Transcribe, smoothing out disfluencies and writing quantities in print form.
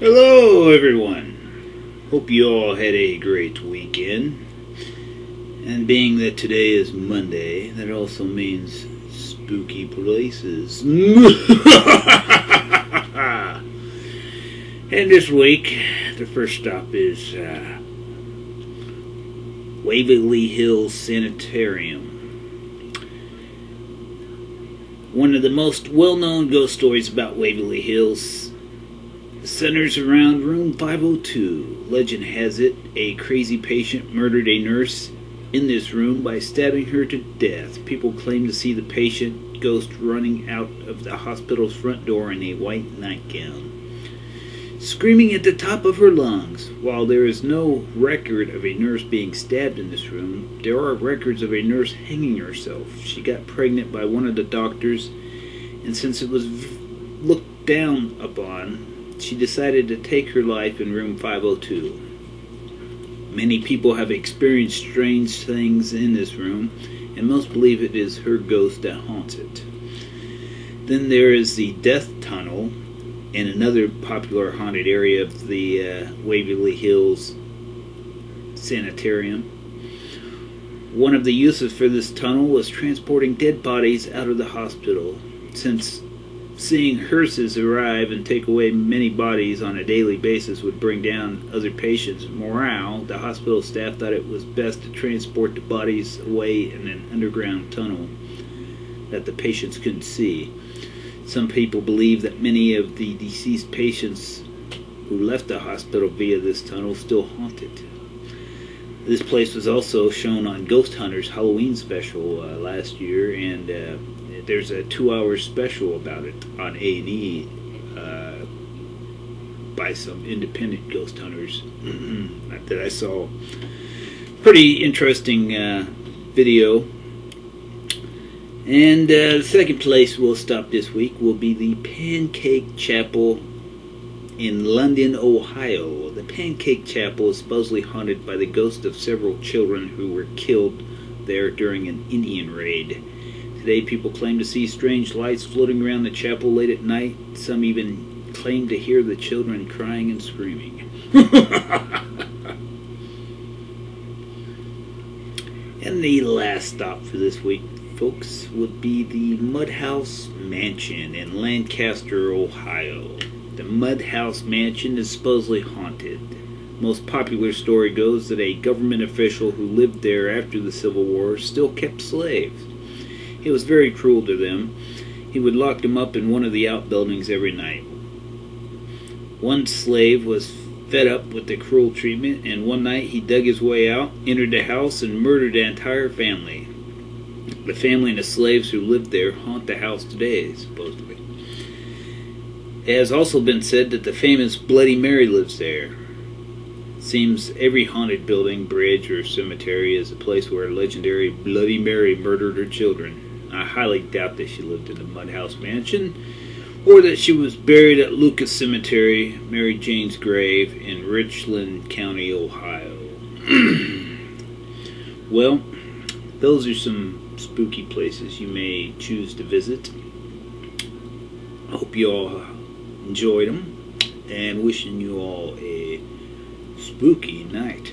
Hello everyone, hope you all had a great weekend, and being that today is Monday, that also means spooky places. And this week, the first stop is Waverly Hills Sanitarium. One of the most well-known ghost stories about Waverly Hills centers around room 502. Legend has it a crazy patient murdered a nurse in this room by stabbing her to death. People claim to see the patient ghost running out of the hospital's front door in a white nightgown, screaming at the top of her lungs. While there is no record of a nurse being stabbed in this room, there are records of a nurse hanging herself. She got pregnant by one of the doctors, and since it was looked down upon, she decided to take her life in room 502. Many people have experienced strange things in this room, and most believe it is her ghost that haunts it. Then there is the Death Tunnel, and another popular haunted area of the Waverly Hills Sanitarium. One of the uses for this tunnel was transporting dead bodies out of the hospital. Since seeing hearses arrive and take away many bodies on a daily basis would bring down other patients' morale, the hospital staff thought it was best to transport the bodies away in an underground tunnel that the patients couldn't see. Some people believe that many of the deceased patients who left the hospital via this tunnel still haunt it. This place was also shown on Ghost Hunters' Halloween special last year, and there's a 2-hour special about it on A&E by some independent ghost hunters that I saw. Pretty interesting video. And the second place we'll stop this week will be the Pancake Chapel in London, Ohio. The Pancake Chapel is supposedly haunted by the ghost of several children who were killed there during an Indian raid. Today, people claim to see strange lights floating around the chapel late at night. Some even claim to hear the children crying and screaming. And the last stop for this week, folks, would be the Mudhouse Mansion in Lancaster, Ohio. The Mudhouse Mansion is supposedly haunted. Most popular story goes that a government official who lived there after the Civil War still kept slaves. He was very cruel to them. He would lock them up in one of the outbuildings every night. One slave was fed up with the cruel treatment, and one night he dug his way out, entered the house, and murdered the entire family. The family and the slaves who lived there haunt the house today, supposedly. It has also been said that the famous Bloody Mary lives there. Seems every haunted building, bridge, or cemetery is a place where a legendary Bloody Mary murdered her children. I highly doubt that she lived in the Mudhouse Mansion, or that she was buried at Lucas Cemetery, Mary Jane's grave, in Richland County, Ohio. Well, those are some spooky places you may choose to visit. I hope you all enjoyed them, and wishing you all a spooky night.